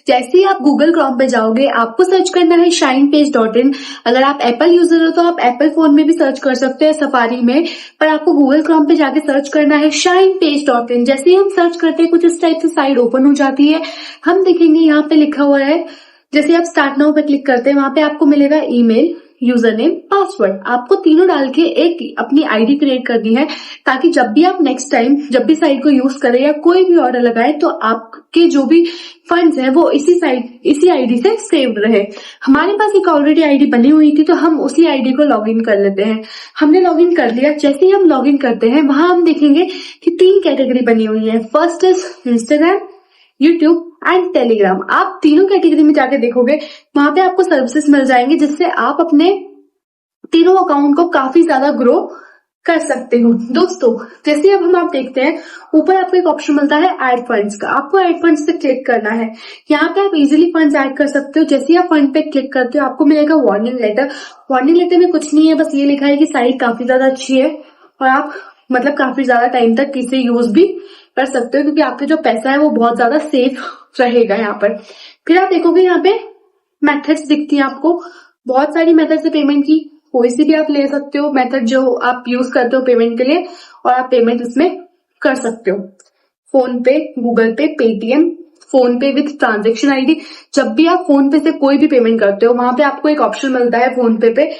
जैसे ही आप Google Chrome पे जाओगे आपको सर्च करना है shinepage.in। अगर आप एप्पल यूजर हो तो आप एप्पल फोन में भी सर्च कर सकते हैं सफारी में, पर आपको गूगल क्रोम पे जाके सर्च करना है shinepage.in। जैसे ही हम सर्च करते हैं कुछ इस टाइप से साइट ओपन हो जाती है। हम देखेंगे यहाँ पे लिखा हुआ है, जैसे आप स्टार्ट नाउ पे क्लिक करते हैं वहां पे आपको मिलेगा ईमेल, यूजर नेम, पासवर्ड। आपको तीनों डाल के एक अपनी आईडी क्रिएट करनी है, ताकि जब भी आप नेक्स्ट टाइम जब भी साइट को यूज करें या कोई भी ऑर्डर लगाए तो आपके जो भी फंड्स हैं वो इसी आईडी से सेव्ड रहे। हमारे पास एक ऑलरेडी आईडी बनी हुई थी तो हम उसी आईडी को लॉगिन कर लेते हैं। हमने लॉगिन कर लिया। जैसे ही हम लॉगिन करते हैं वहां हम देखेंगे कि 3 कैटेगरी बनी हुई है। First is Instagram, YouTube and Telegram. आप तीनों कैटेगरी में जाके देखोगे वहां पे आपको सर्विसेज मिल जाएंगे जिससे आप अपने तीनों अकाउंट को काफी ज्यादा ग्रो कर सकते हो। दोस्तों जैसे अब हम आप देखते हैं ऊपर आपको एक ऑप्शन मिलता है ऐड फंड्स का। आपको ऐड फंड्स पे क्लिक करना है। यहाँ पे आप इजीली फंड्स ऐड कर सकते हो। जैसे ही आप फंड पे क्लिक करते हो आपको मिलेगा वार्निंग लेटर। वार्निंग लेटर में कुछ नहीं है, बस ये लिखा है कि साइट काफी ज्यादा अच्छी है और आप काफी ज्यादा टाइम तक इसे यूज भी कर सकते हो, क्योंकि आपका जो पैसा है वो बहुत ज्यादा सेफ रहेगा यहाँ पर। फिर आप देखोगे यहाँ पे मेथड्स दिखती है आपको, बहुत सारी मेथड से पेमेंट की, कोई सी भी आप ले सकते हो मेथड जो आप यूज करते हो पेमेंट के लिए, और आप पेमेंट इसमें कर सकते हो। फोन पे, गूगल पे, पेटीएम, फोन पे विथ ट्रांजेक्शन आईडी। जब भी आप फोन पे से कोई भी पेमेंट करते हो वहां पे आपको एक ऑप्शन मिलता है फोन पे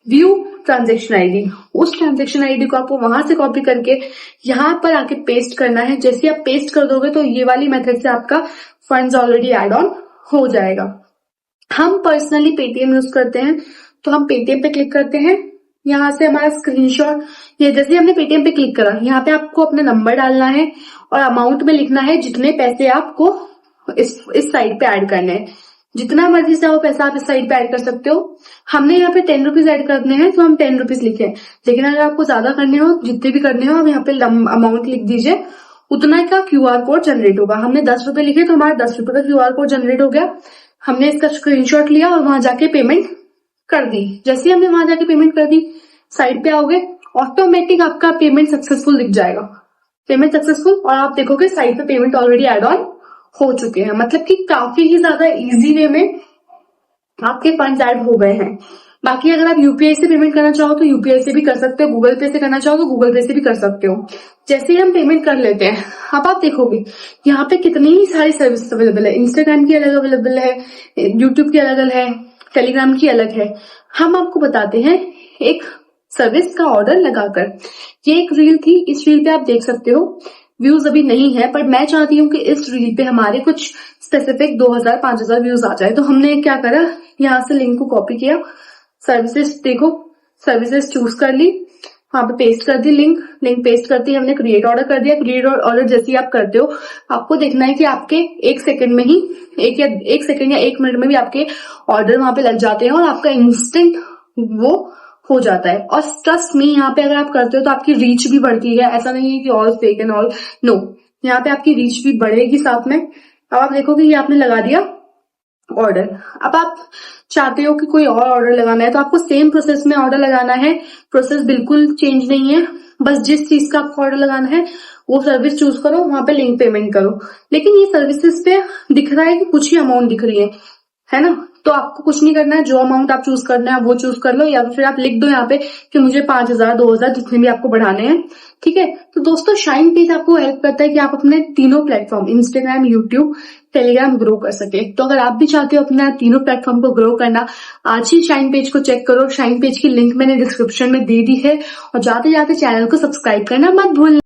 व्यू ट्रांजेक्शन आईडी। उस ट्रांजेक्शन आईडी को आपको वहां से कॉपी करके यहाँ पर आके पेस्ट करना है। जैसे आप पेस्ट कर दोगे तो ये वाली मेथड से आपका फंड्स ऑलरेडी एड ऑन हो जाएगा। हम पर्सनली पेटीएम यूज करते हैं तो हम पेटीएम पे क्लिक करते हैं। यहाँ से हमारा स्क्रीनशॉट, ये जैसे हमने पेटीएम पे क्लिक करा यहाँ पे आपको अपना नंबर डालना है और अमाउंट में लिखना है जितने पैसे आपको इस साइट पे ऐड करने हैं। जितना मर्जी चाहो पैसा आप इस साइट पे ऐड कर सकते हो। हमने यहाँ पे 10 रुपीज ऐड करने हैं तो हम 10 रुपीज लिखे, लेकिन अगर आपको ज्यादा करने हो, जितने भी करने हो, आप यहाँ पे अमाउंट लिख दीजिए, उतना का क्यूआर कोड जनरेट होगा। हमने 10 रुपए लिखे तो हमारा 10 रुपए का क्यूआर कोड जनरेट हो गया। हमने इसका स्क्रीनशॉट लिया और वहां जाके पेमेंट कर दी। जैसे ही हमने वहां जाके पेमेंट कर दी, साइट पे आओगे, ऑटोमेटिक आपका पेमेंट सक्सेसफुल दिख जाएगा, पेमेंट सक्सेसफुल, और आप देखोगे साइट पे पेमेंट ऑलरेडी एड ऑन हो चुके हैं। मतलब कि काफी ही ज्यादा इजी वे में आपके फंड्स ऐड हो गए हैं। बाकी अगर आप यूपीआई से पेमेंट करना चाहो तो यूपीआई से भी कर सकते हो, गूगल पे से करना चाहो तो गूगल पे से भी कर सकते हो। जैसे ही हम पेमेंट कर लेते हैं, अब आप देखोगे यहाँ पे कितनी ही सारी सर्विस अवेलेबल है। इंस्टाग्राम की अलग अवेलेबल है, यूट्यूब की अलग है, टेलीग्राम की अलग है। हम आपको बताते हैं एक सर्विस का ऑर्डर लगाकर। ये एक रील थी, इस रील पे आप देख सकते हो व्यूज अभी नहीं है, पर मैं चाहती हूँ कि इस रील पे हमारे कुछ स्पेसिफिक 2000-5000 व्यूज आ जाए। तो हमने क्या करा, यहाँ से लिंक को कॉपी किया, सर्विसेज देखो, सर्विसेज चूज कर ली, वहां पे पेस्ट कर दी लिंक पेस्ट करती हमने क्रिएट ऑर्डर कर दिया। क्रिएट ऑर्डर जैसे ही आप करते हो आपको देखना है कि आपके 1 सेकंड में ही, 1 सेकंड या 1 मिनट में भी आपके ऑर्डर वहां पे लग जाते हैं और आपका इंस्टेंट वो हो जाता है। और ट्रस्ट मी, यहाँ पे अगर आप करते हो तो आपकी रीच भी बढ़ती है। ऐसा नहीं है कि all fake and all, no, यहाँ पे आपकी रीच भी बढ़ेगी साथ में। अब आप देखोगे ये आपने लगा दिया ऑर्डर। अब आप चाहते हो कि कोई और ऑर्डर लगाना है तो आपको सेम प्रोसेस में ऑर्डर लगाना है। प्रोसेस बिल्कुल चेंज नहीं है, बस जिस चीज का आपको ऑर्डर लगाना है वो सर्विस चूज करो, वहां पे लिंक पेमेंट करो। लेकिन ये सर्विसेज पे दिख रहा है कि कुछ ही अमाउंट दिख रही है ना, तो आपको कुछ नहीं करना है। जो अमाउंट आप चूज करना है वो चूज कर लो, या फिर आप लिख दो यहाँ पे कि मुझे 5000, 2000 जितने भी आपको बढ़ाने हैं, ठीक है। तो दोस्तों शाइन पेज आपको हेल्प करता है कि आप अपने तीनों platform Instagram, YouTube, Telegram grow कर सके। तो अगर आप भी चाहते हो अपना तीनों प्लेटफॉर्म को ग्रो करना, आज ही शाइन पेज को चेक करो। शाइन पेज की लिंक मैंने डिस्क्रिप्शन में दे दी है, और जाते जाते चैनल को सब्सक्राइब करना मत भूलना।